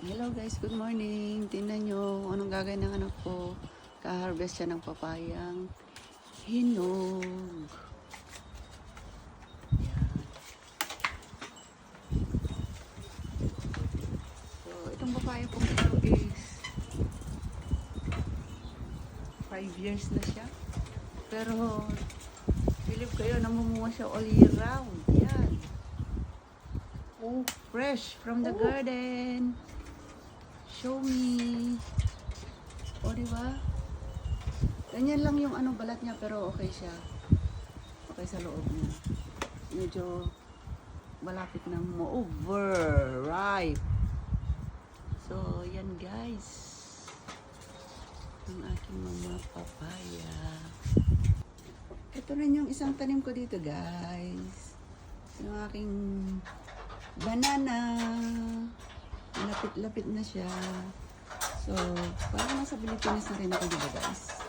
Hello guys, good morning. Tingnan nyo anong gagawin ng anak ko. Ka-harvest siya ng papayang hinog. Yan. So, itong papaya pong ito is 5 years na siya. Pero, believe kayo, namumunga siya all year round. Yan. Oh, fresh from the garden. Show me. O, diba? Ganyan lang yung balat niya, pero okay siya. Okay sa loob niya. Medyo malapit na over ripe. So, yan guys. Ang aking mga papaya. Ito rin yung isang tanim ko dito guys. Yung aking banana. Lapit-lapit na siya. So, parang nasa Pilipinas na rin ako dito guys.